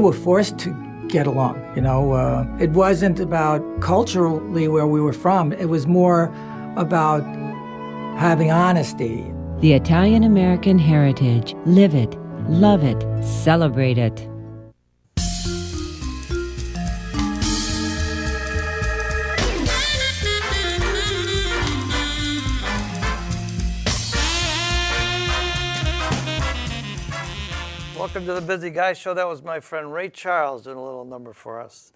were forced to get along, It wasn't about culturally where we were from. It was more about having honesty. The Italian-American heritage. Live it, love it, celebrate it. Welcome to the Busy Guy Show. That was my friend Ray Charles doing a little number for us.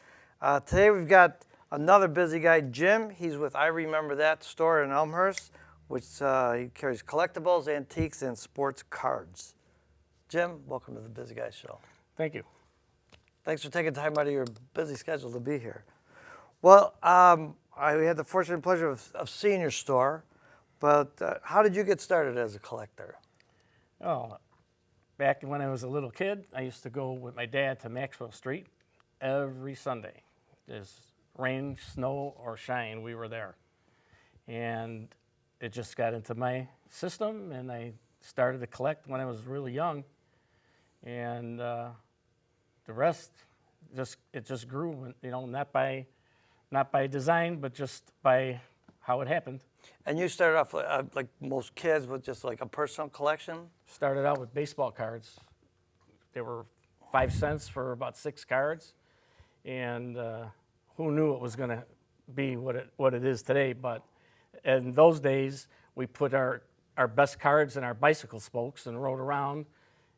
Today we've got another busy guy, Jim. He's with I Remember That store in Elmhurst, which he carries collectibles, antiques, and sports cards. Jim, welcome to the Busy Guy Show. Thank you. Thanks for taking time out of your busy schedule to be here. Well, I had the fortunate pleasure of seeing your store, but how did you get started as a collector? Oh, back when I was a little kid, I used to go with my dad to Maxwell Street every Sunday. There's rain, snow, or shine, we were there. And it just got into my system, and I started to collect when I was really young. And the rest, it just grew, not by design, but just by how it happened. And you started off like most kids with just like a personal collection? Started out with baseball cards. They were 5 cents for about 6 cards, and who knew it was going to be what it is today? But in those days, we put our best cards in our bicycle spokes and rode around.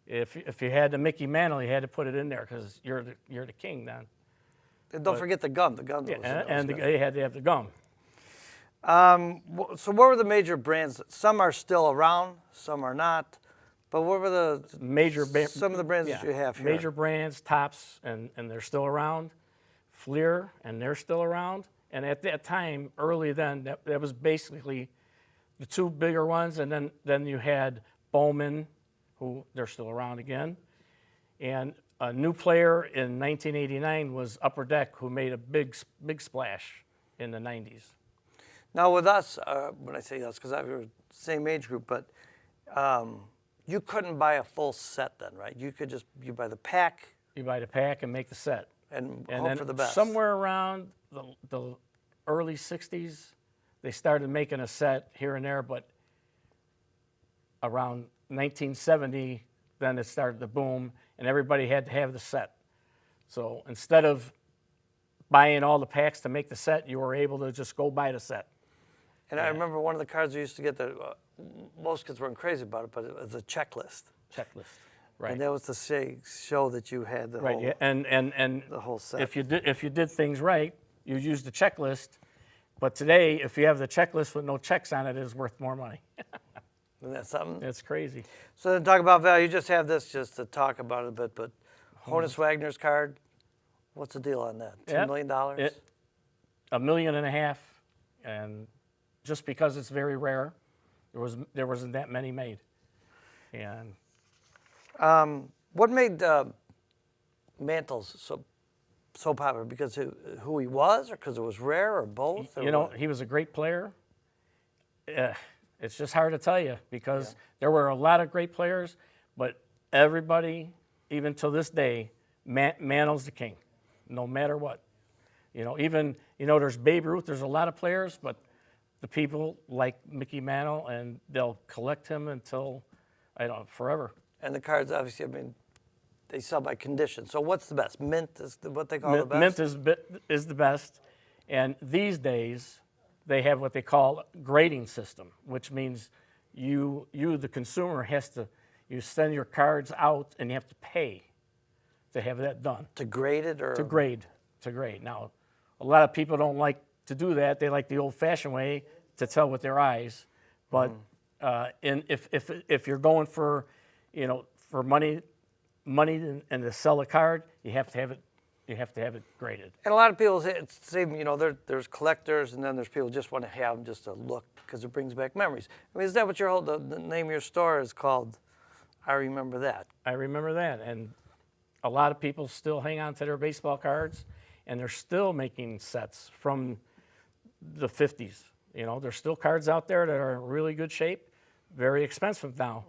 If you had the Mickey Mantle, you had to put it in there because you're the king then. And don't forget the gum. The gum. Yeah, you had to have the gum. So what were the major brands? Some are still around, some are not. But what were the some of the brands that you have here? Major brands, Tops, and they're still around. Fleer, and they're still around. And at that time, early then, that was basically the 2 bigger ones. And then you had Bowman, who they're still around again. And a new player in 1989 was Upper Deck, who made a big splash in the 90s. Now with us, when I say us, because we're the same age group, but you couldn't buy a full set then, right? You buy the pack. You buy the pack and make the set. And hope then for the best. Somewhere around the early 60s, they started making a set here and there, but around 1970, then it started to boom, and everybody had to have the set. So instead of buying all the packs to make the set, you were able to just go buy the set. And I remember one of the cards we used to get that most kids weren't crazy about it, but it was a checklist. Right. And that was to show that you had the whole, yeah. And the whole set. If you did things right, you used the checklist. But today, if you have the checklist with no checks on it, it is worth more money. Isn't that something? It's crazy. So then talk about value. You just have this just to talk about it a bit, but Honus Wagner's card, what's the deal on that? $2 million? $1.5 million, and just because it's very rare, there wasn't that many made. And what made Mantles so popular? Because who he was, or because it was rare, or both? Or he was a great player. It's just hard to tell you because there were a lot of great players, but everybody, even till this day, Mantle's the king, no matter what. There's Babe Ruth. There's a lot of players, but the people like Mickey Mantle, and they'll collect him until, forever. And the cards, obviously, they sell by condition. So what's the best? Mint is what they call the best? Mint is the best. And these days, they have what they call a grading system, which means you the consumer, you send your cards out and you have to pay to have that done. To grade it? Or? To grade. Now, a lot of people don't like to do that. They like the old-fashioned way to tell with their eyes. But if you're going for money and to sell a card, you have to have it graded. And a lot of people say there's collectors, and then there's people who just want to have them just to look because it brings back memories. Is that what the name of your store is called? I Remember That. I Remember That, and a lot of people still hang on to their baseball cards, and they're still making sets from the 50s. There's still cards out there that are in really good shape, very expensive now.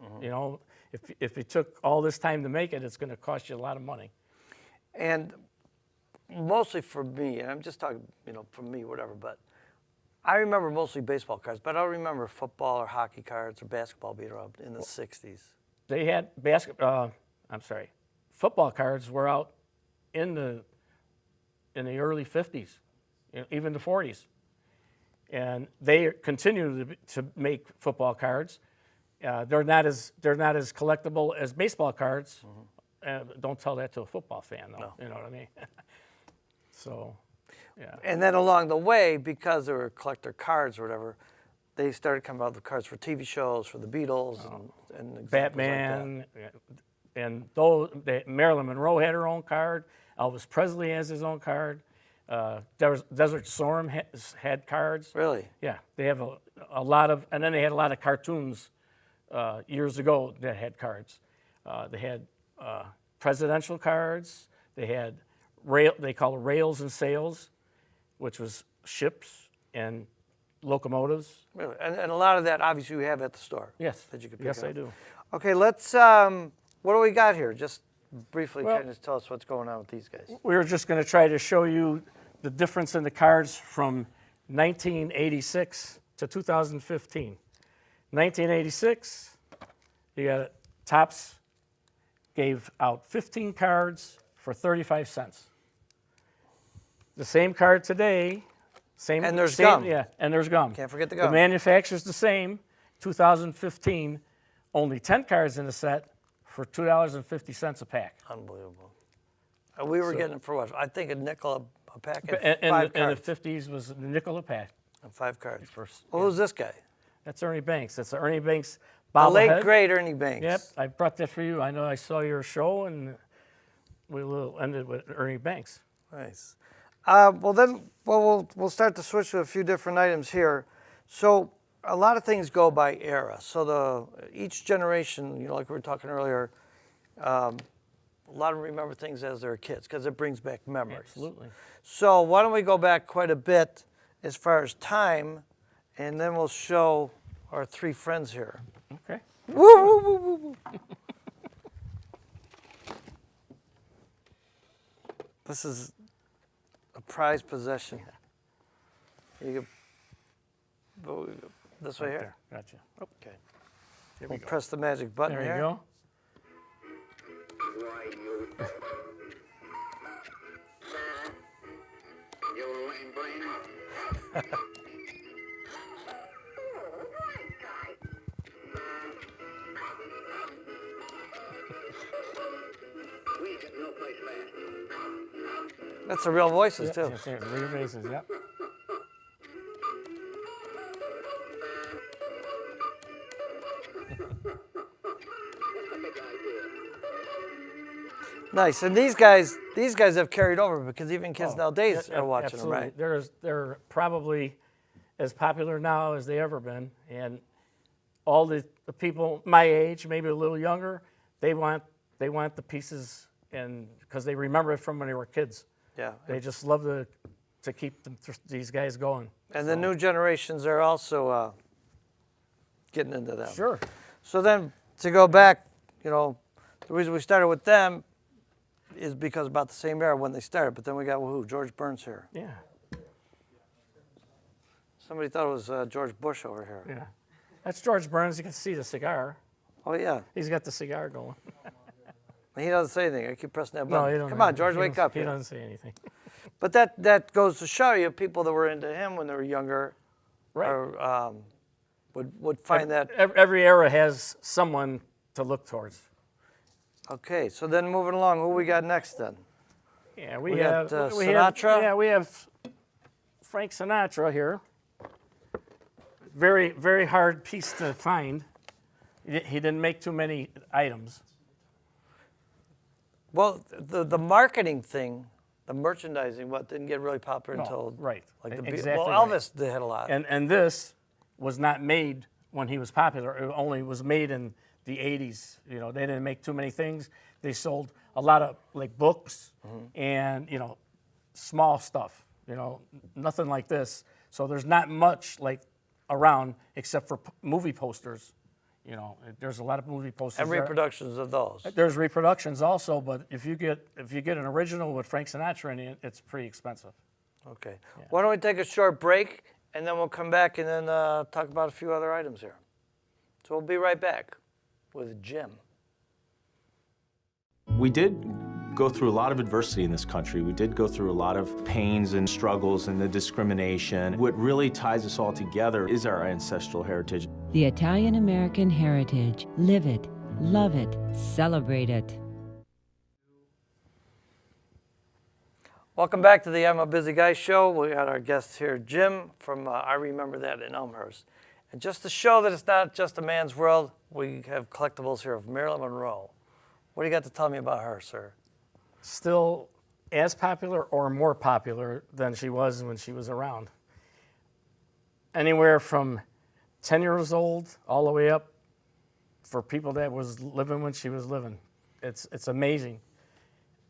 If it took all this time to make it, it's going to cost you a lot of money. And mostly for me, and I'm just talking, for me, whatever, but I remember mostly baseball cards, but I don't remember football or hockey cards or basketball being around in the 60s. They had football cards were out in the early 50s, even the 40s. And they continue to make football cards. They're not as collectible as baseball cards. Don't tell that to a football fan, though. No. You know what I mean? So, yeah. And then along the way, because there were collector cards or whatever, they started coming out with cards for TV shows, for the Beatles, and Batman, like that. And Marilyn Monroe had her own card. Elvis Presley has his own card. Desert Storm had cards. Really? Yeah, they have a lot of, and then they had a lot of cartoons years ago that had cards. They had presidential cards. They had they call it rails and sails, which was ships and locomotives. Really? And a lot of that, obviously, you have at the store. Yes. That you could pick yes, up. I do. Okay, let's, what do we got here? Just briefly kind of tell us what's going on with these guys. We're just going to try to show you the difference in the cards from 1986 to 2015. 1986, you got Topps gave out 15 cards for 35 cents. The same card today, same. And there's gum. Yeah, and there's gum. Can't forget the gum. The manufacturer's the same. 2015, only 10 cards in the set for $2.50 a pack. Unbelievable. We were getting it for what? I think a nickel a pack and And 5 in the cards. 50s was a nickel a pack. And 5 cards. First, Well, who's this guy? That's Ernie Banks. That's the Ernie Banks The bobblehead. late, great Ernie Banks. Yep, I brought that for you. I know I saw your show, and we ended with Ernie Banks. Nice. We'll start to switch to a few different items here. So a lot of things go by era. So each generation, like we were talking earlier, a lot of them remember things as they're kids because it brings back memories. Absolutely. So why don't we go back quite a bit as far as time, and then we'll show our 3 friends here. Okay. Woo, woo, woo, woo, woo. This is a prized possession. You go this way here. There. Gotcha. Okay. Here We'll we go. press the magic button There here. you go. Why, you lame brain. We get no place fast. That's the real voices too. Yes, yes, real faces, yep. Nice. And these guys have carried over because even kids nowadays Yeah, are watching absolutely. them, right? They're probably as popular now as they ever been, and all the people my age, maybe a little younger, they want the pieces, and because they remember it from when they were kids. Yeah. They just love to keep these guys going. And the new generations are also getting into them. Sure. So then to go back, the reason we started with them is because about the same era when they started. But then we got who? George Burns here. Yeah. Somebody thought it was George Bush over here. Yeah. That's George Burns. You can see the cigar. Oh yeah. He's got the cigar going. He doesn't say anything. I keep pressing that No, button. he don't. Come on, George, wake up. He here. doesn't say anything. But that goes to show you people that were into him when they were younger, Right. would find that. Every era has someone to look towards. Okay, so then moving along, who we got next then? Yeah, We got, Sinatra? Yeah, we have Frank Sinatra here. Very, very hard piece to find. He didn't make too many items. Well, the marketing thing, the merchandising, didn't get really popular until right. like the Exactly Well, right. Elvis did a lot. And this was not made when he was popular. It only was made in the 80s. They didn't make too many things. They sold a lot of like books and small stuff. Nothing like this. So there's not much like around except for movie posters. There's a lot of movie posters. And there. reproductions of those. There's reproductions also, but if you get an original with Frank Sinatra in it, it's pretty expensive. Okay. Why don't we take a short break, and then we'll come back and then talk about a few other items here. So we'll be right back with Jim. We did go through a lot of adversity in this country. We did go through a lot of pains and struggles and the discrimination. What really ties us all together is our ancestral heritage. The Italian-American heritage. Live it, love it, celebrate it. Welcome back to the I'm a Busy Guy show. We got our guest here, Jim, from I Remember That in Elmhurst. And just to show that it's not just a man's world, we have collectibles here of Marilyn Monroe. What do you got to tell me about her, sir? Still as popular or more popular than she was when she was around. Anywhere from 10 years old all the way up for people that was living when she was living. It's amazing.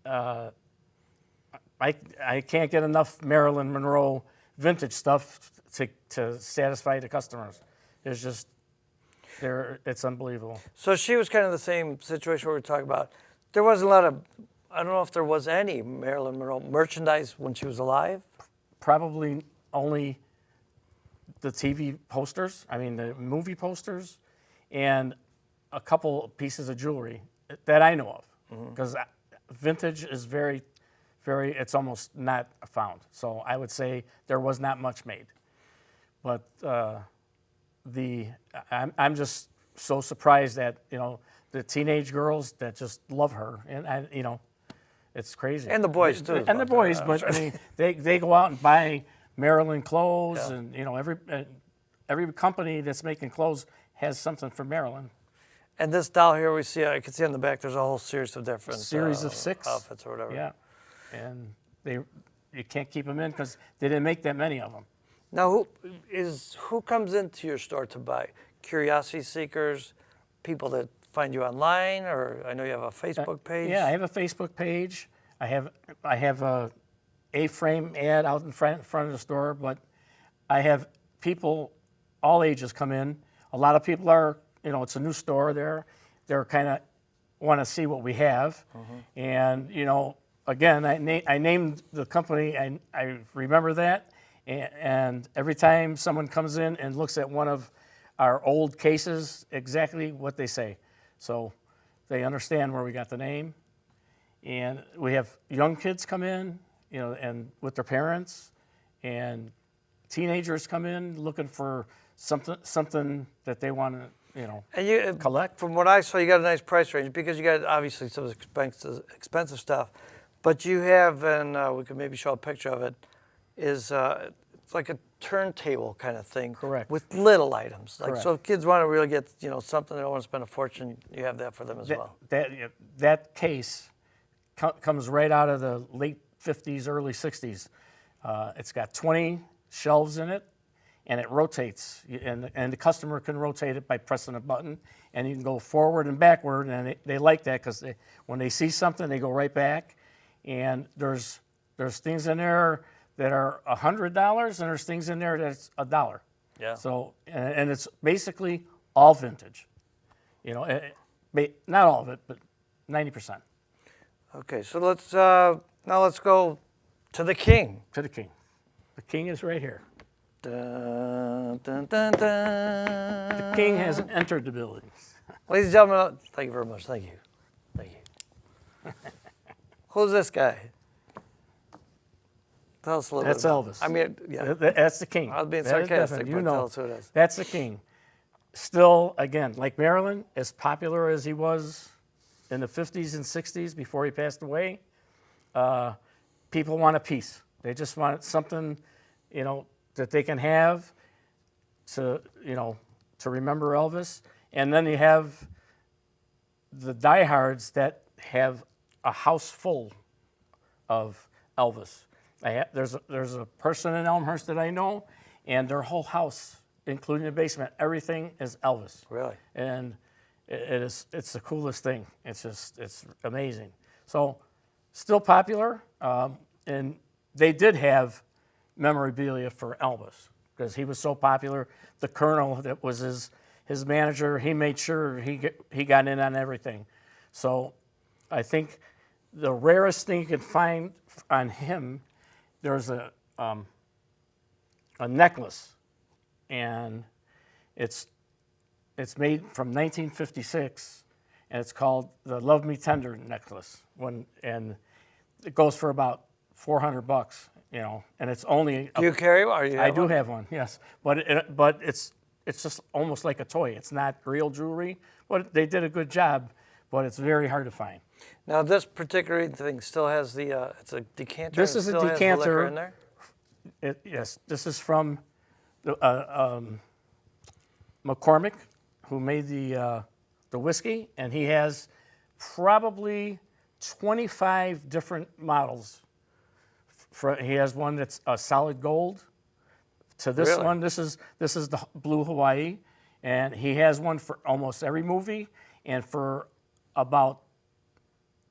I can't get enough Marilyn Monroe vintage stuff to satisfy the customers. It's just, it's unbelievable. So she was kind of the same situation we were talking about. There wasn't a lot of, I don't know if there was any Marilyn Monroe merchandise when she was alive. Probably only the TV posters, the movie posters, and a couple pieces of jewelry that I know of. Because vintage is very, it's almost not found. So I would say there was not much made. But I'm just so surprised that, the teenage girls that just love her. And, it's crazy. And the boys, too. And the boys, but they go out and buy Marilyn clothes, and every company that's making clothes has something for Marilyn. And this doll here we see, I can see on the back, there's a whole series of different Series of 6 outfits or whatever. Yeah, and you can't keep them in because they didn't make that many of them. Now, who comes into your store to buy? Curiosity seekers, people that find you online, or I know you have a Facebook page. Yeah, I have a Facebook page. I have a A-frame ad out in front of the store, but I have people all ages come in. A lot of people are, it's a new store there. They're kind of want to see what we have, and again, I named the company. I remember that, and every time someone comes in and looks at one of our old cases, exactly what they say. So they understand where we got the name. And we have young kids come in, and with their parents, and teenagers come in looking for something that they want to, and you collect. From what I saw, you got a nice price range because you got obviously some expensive stuff, but you have, and we could maybe show a picture of it, is it's like a turntable kind of thing. Correct. With little items. Like, Correct. so if kids want to really get, something they don't want to spend a fortune, you have that for them as well. That case comes right out of the late 50s, early 60s. It's got 20 shelves in it, and it rotates. And the customer can rotate it by pressing a button, and you can go forward and backward, and they like that because when they see something, they go right back. And there's things in there that are $100, and there's things in there that's $1. Yeah. So, and it's basically all vintage. Not all of it, but 90%. Okay, so now let's go to the king. To the king. The king is right here. Dun, dun, dun, dun. The king has entered the building. Ladies and gentlemen, thank you very much. Thank you. Thank you. Who's this guy? Tell us a little That's bit. Elvis. I mean, yeah. That's the king. I was being That is sarcastic, definite. but tell us who it is. That's the king. Still, again, like Marilyn, as popular as he was in the 50s and 60s before he passed away, people want a piece. They just want something, that they can have to remember Elvis. And then you have the diehards that have a house full of Elvis. There's a person in Elmhurst that I know, and their whole house, including the basement, everything is Elvis. Really? And it's the coolest thing. It's amazing. So, still popular, and they did have memorabilia for Elvis because he was so popular. The Colonel, that was his manager, he made sure he got in on everything. So I think the rarest thing you can find on him, there's a necklace, and it's made from 1956, and it's called the Love Me Tender necklace. And it goes for about $400, you know, and it's only. Do you carry one? Or you I do one? have one, yes, but it's just almost like a toy. It's not real jewelry, but they did a good job. But it's very hard to find. Now this particular thing still has the. It's a decanter. This and is a still has the liquor decanter. in there? Yes, this is from McCormick, who made the whiskey, and he has probably 25 different models. He has one that's a solid gold. To this Really? one, this is the Blue Hawaii, and he has one for almost every movie, and for about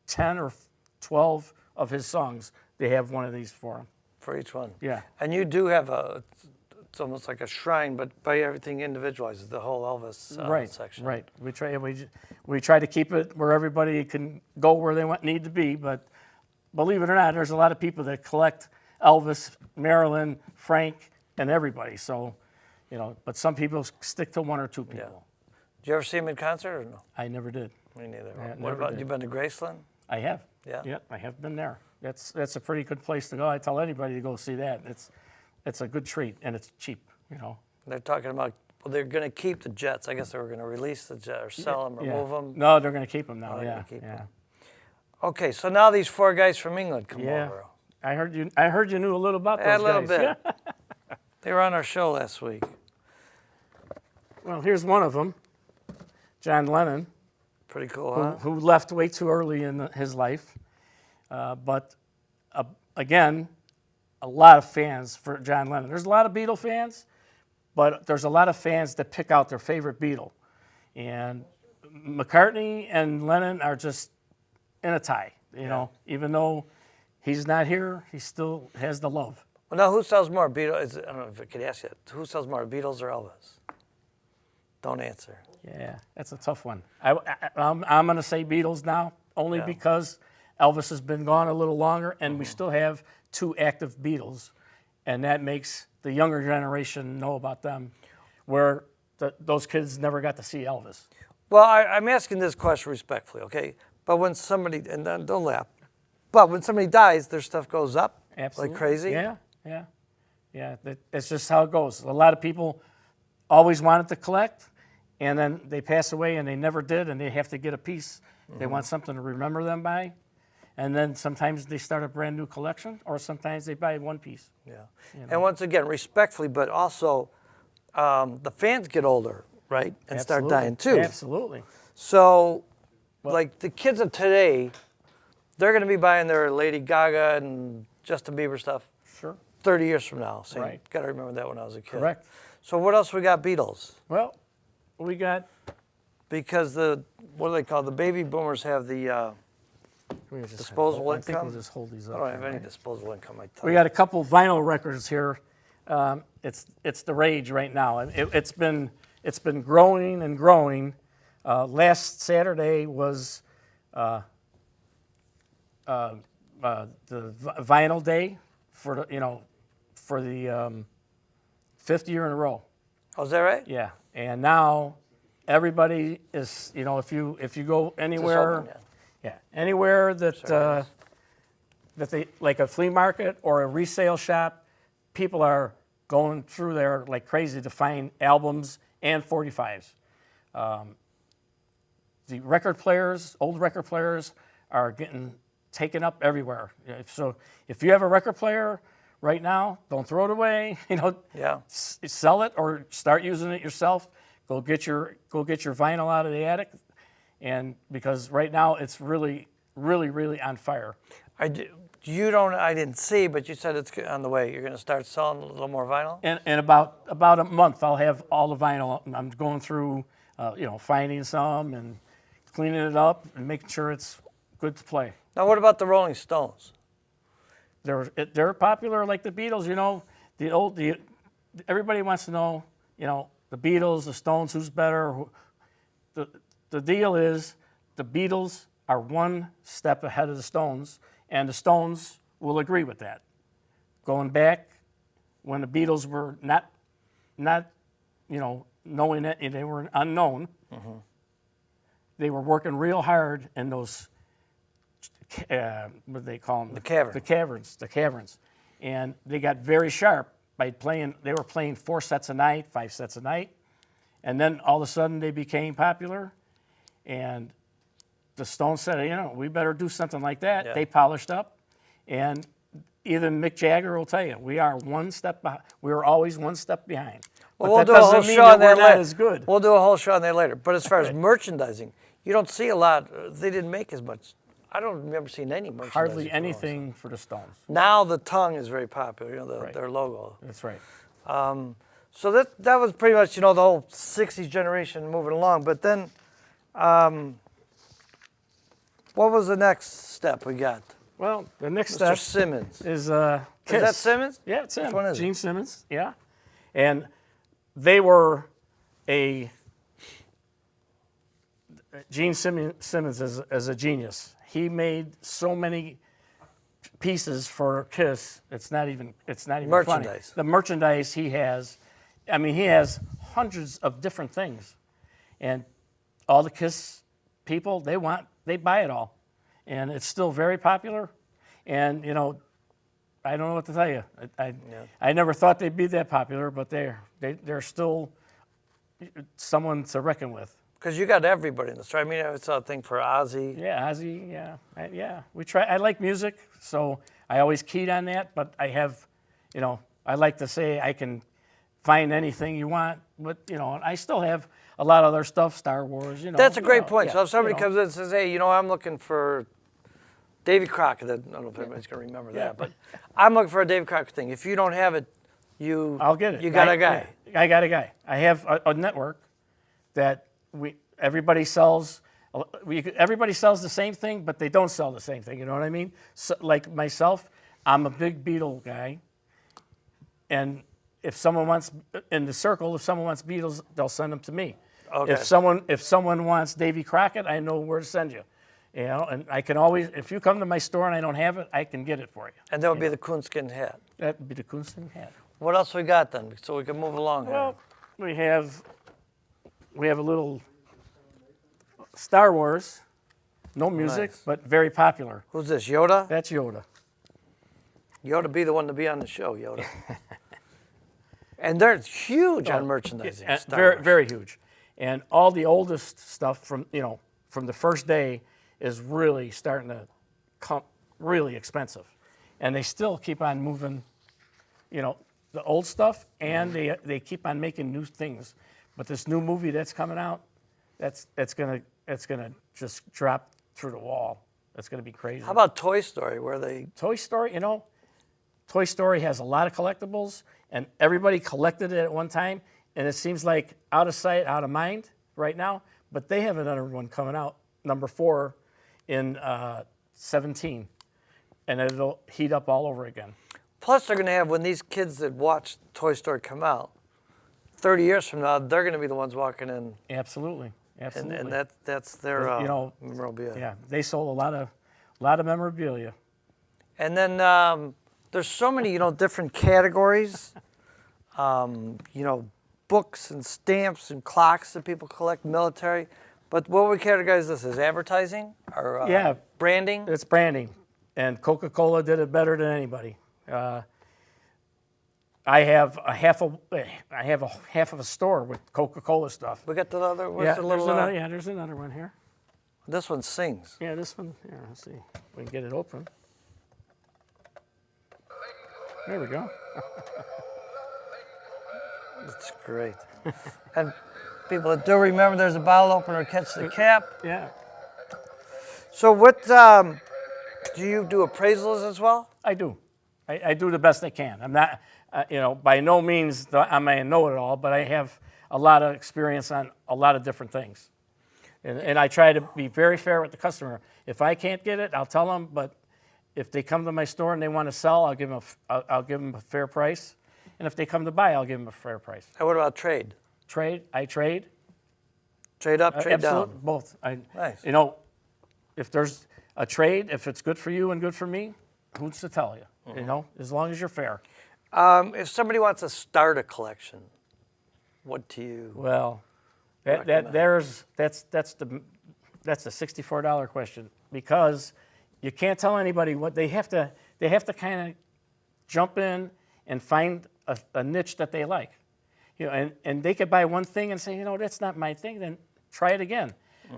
10 or 12 of his songs, they have one of these for him. For each one. Yeah. And you do have it's almost like a shrine, but by everything individualized, the whole Elvis section. Right. We try to keep it where everybody can go where they need to be. But believe it or not, there's a lot of people that collect Elvis, Marilyn, Frank, and everybody. So, you know, but some people stick to one or two people. Yeah. Did you ever see him in concert or no? I never did. Me neither. Yeah, What never about did. you? Been to Graceland? I have. Yeah. Yeah, I have been there. That's a pretty good place to go. I tell anybody to go see that. It's a good treat, and it's cheap, you know. They're talking about, well, they're going to keep the Jets. I guess they were going to release the Jets or sell them or move them. No, they're going to keep them now. they're Yeah, gonna keep 'em. yeah. Okay, so now these four guys from England come Yeah. over. I heard you knew a little about those Yeah, a little guys. bit. They were on our show last week. Well, here's one of them, John Lennon, Pretty cool, huh? who left way too early in his life. But again, a lot of fans for John Lennon. There's a lot of Beatle fans, but there's a lot of fans that pick out their favorite Beatle. And McCartney and Lennon are just in a tie, you know. Even though he's not here, he still has the love. Well, now who sells more, Beatles? I don't know if I could ask you. Who sells more, Beatles or Elvis? Don't answer. Yeah, that's a tough one. I'm going to say Beatles now, only Yeah. because Elvis has been gone a little longer, and we still have two active Beatles, and that makes the younger generation know about them, where those kids never got to see Elvis. Well, I'm asking this question respectfully, okay? But when somebody, and don't laugh, but when somebody dies, their stuff goes up Absolutely. like crazy? Yeah. It's just how it goes. A lot of people always wanted to collect, and then they pass away and they never did, and they have to get a piece. They want something to remember them by. And then sometimes they start a brand new collection, or sometimes they buy one piece. Yeah. You know. And once again, respectfully, but also the fans get older, right? And start Absolutely. dying too. Absolutely. So, like the kids of today, they're going to be buying their Lady Gaga and Justin Bieber stuff Sure. 30 years from now. So Right. got to remember that when I was a kid. Correct. So what else we got, Beatles? Well, we got. Because what do they call, the baby boomers have the, disposable I think income? we'll just hold these up. I don't have here, any right? disposable income, I tell We you. got a couple vinyl records here. It's the rage right now. It's been growing and growing. Last Saturday was the vinyl day for the 5th year in a row. Oh, is that right? Yeah, and now everybody is, if you go anywhere, open, anywhere that they, like a flea market or a resale shop, people are going through there like crazy to find albums and 45s. The record players, old record players, are getting taken up everywhere. So if you have a record player right now, don't throw it away. Yeah. Sell it or start using it yourself. Go get your vinyl out of the attic, and because right now it's really, really, really on fire. I didn't see, but you said it's on the way. You're going to start selling a little more vinyl? In about a month, I'll have all the vinyl. I'm going through, finding some and cleaning it up and making sure it's good to play. Now, what about the Rolling Stones? They're popular like the Beatles. Everybody wants to know, the Beatles, the Stones, who's better? The deal is the Beatles are one step ahead of the Stones, and the Stones will agree with that. Going back when the Beatles were not knowing that they were unknown, they were working real hard in those, what do they call them? The caverns. And they got very sharp by playing, they were playing 4 sets a night, 5 sets a night. And then all of a sudden they became popular. And the Stones said, we better do something like that. Yeah. They polished up. And even Mick Jagger will tell you, we are one step behind. We were always one step behind. Well, we'll do a whole show on that later. We'll do a whole show on that later. But as far as merchandising, you don't see a lot. They didn't make as much. I don't remember seeing any merchandising. Hardly anything for the Stones. Now the tongue is very popular, right. Their logo. That's right. So that was pretty much, the whole 60s generation moving along. But then, what was the next step we got? Well, the next Mr. step Simmons. is Kiss. Is that Simmons? Yeah, it's him. Which one is Gene Simmons, yeah. And they were Gene Simmons is a genius. He made so many pieces for Kiss. It's not even merchandise. Funny. The merchandise he has, he has hundreds of different things, and all the Kiss people they buy it all, and it's still very popular. And I don't know what to tell you. I never thought they'd be that popular, but they're still someone to reckon with. Because you got everybody in the store. It's a thing for Ozzy. Yeah, Ozzy. Yeah, We try. I like music, so I always keyed on that. But I have, I like to say I can find anything you want. But I still have a lot of other stuff. Star Wars. That's a great point. So if somebody comes in and says, "Hey, I'm looking for Davy Crockett," I don't know if anybody's gonna remember that, but I'm looking for a Davy Crockett thing. If you don't have it, I'll get it. You got a guy. Yeah, I got a guy. I have a network that everybody sells. Everybody sells the same thing, but they don't sell the same thing. You know what I mean? So, like myself, I'm a big Beatle guy, and if someone wants Beatles, they'll send them to me. Okay. If someone wants Davy Crockett, I know where to send you. And I can always, if you come to my store and I don't have it, I can get it for you. And that would be the coonskin hat. That would be the coonskin hat. What else we got then, so we can move along here? We have a little Star Wars, no music, but very popular. Who's this, Yoda? That's Yoda. Yoda be the one to be on the show, Yoda. And they're huge on merchandising. Very, very huge. And all the oldest stuff from the first day is really starting to come really expensive. And they still keep on moving, the old stuff, and they keep on making new things. But this new movie that's coming out, it's gonna just drop through the wall. It's gonna be crazy. How about Toy Story? Toy Story, Toy Story has a lot of collectibles, and everybody collected it at one time, and it seems like out of sight, out of mind right now. But they have another one coming out, number 4, in 17, and it'll heat up all over again. Plus, they're going to have, when these kids that watch Toy Story come out, 30 years from now, they're going to be the ones walking in. Absolutely. And that's their memorabilia. Yeah, they sold a lot of memorabilia. And then there's so many, different categories. Books and stamps and clocks that people collect, military. But what would we categorize this as? Advertising or branding? It's branding, and Coca-Cola did it better than anybody. I have a half of a store with Coca-Cola stuff. We got the other. There's another one here. This one sings. Yeah, this one. Here, let's see. We can get it open. There we go. That's great. And people that do remember, there's a bottle opener, catch the cap. Yeah. So what, do you do appraisals as well? I do. I do the best I can. I'm not, by no means am I a know-it-all, but I have a lot of experience on a lot of different things. And I try to be very fair with the customer. If I can't get it, I'll tell them, but if they come to my store and they want to sell, I'll give them a fair price. And if they come to buy, I'll give them a fair price. And what about trade? trade. I trade. Trade up, trade Absolute, down. both. Nice. You know, if there's a trade, if it's good for you and good for me, who's to tell you? You know, as long as you're fair. If somebody wants to start a collection, what do you? Well, that's the $64 question, because you can't tell anybody what they have to. They have to kind of jump in and find a niche that they like. You know, and they could buy one thing and say, you know, that's not my thing. Then try it again.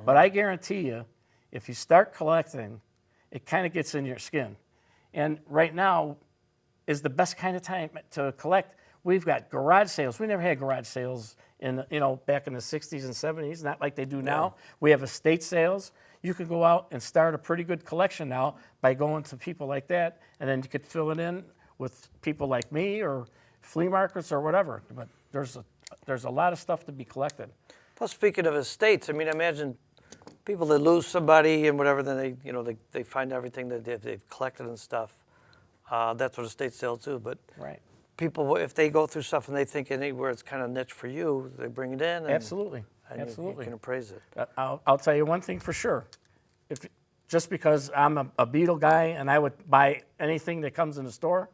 But I guarantee you, if you start collecting, it kind of gets in your skin. And right now is the best kind of time to collect. We've got garage sales. We never had garage sales back in the 60s and 70s, not like they do now. We have estate sales. You could go out and start a pretty good collection now by going to people like that, and then you could fill it in with people like me or flea markets or whatever. But there's a lot of stuff to be collected. Plus, speaking of estates, I mean, imagine people that lose somebody and whatever, then they find everything that they've collected and stuff. That's what estate sales do. But Right. people, if they go through stuff and they think anywhere it's kind of niche for you, they bring it in. And, Absolutely. and Absolutely. You can appraise it. I'll tell you one thing for sure. Just because I'm a Beatle guy and I would buy anything that comes in the store,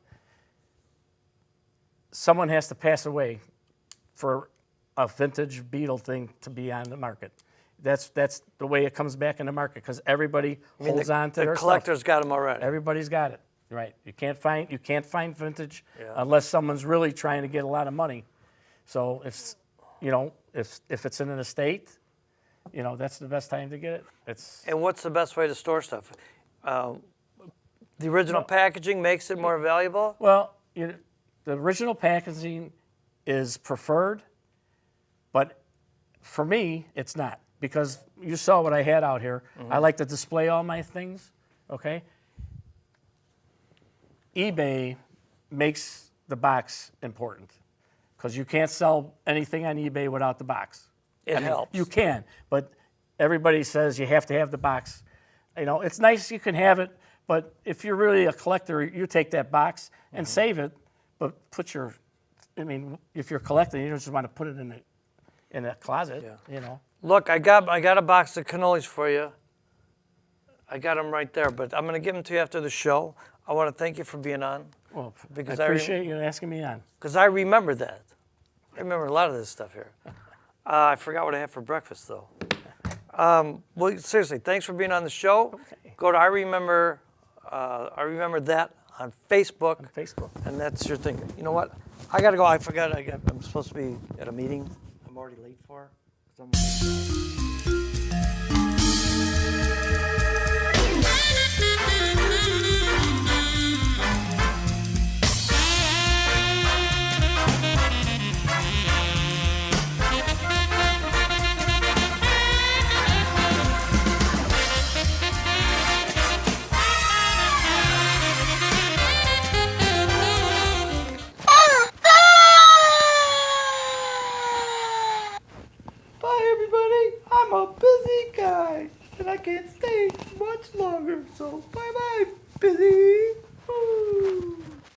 someone has to pass away for a vintage Beatle thing to be on the market. That's the way it comes back in the market, because everybody holds on to their The collector's stuff. got them already. Everybody's got it. Right. You can't find vintage Yeah. unless someone's really trying to get a lot of money. So if it's in an estate, that's the best time to get it. And what's the best way to store stuff? The original packaging makes it more valuable? Well, the original packaging is preferred, but for me, it's not, because you saw what I had out here. I like to display all my things, okay? eBay makes the box important, because you can't sell anything on eBay without the box. It helps. You can, but everybody says you have to have the box. It's nice you can have it, but if you're really a collector, you take that box and save it, but if you're collecting, you don't just want to put it in a closet, Look, I got a box of cannolis for you. I got them right there, but I'm going to give them to you after the show. I want to thank you for being on. Well, because I appreciate you asking me on. Because I remember that. I remember a lot of this stuff here. I forgot what I had for breakfast, though. Well, seriously, thanks for being on the show. Okay. Go to I Remember That on Facebook. On Facebook. And that's your thing. You know what? I got to go. I forgot. I'm supposed to be at a meeting I'm already late for. 'Cause I'm Bye, everybody. I'm a busy guy, and I can't stay much longer. So, bye-bye, busy. Ooh.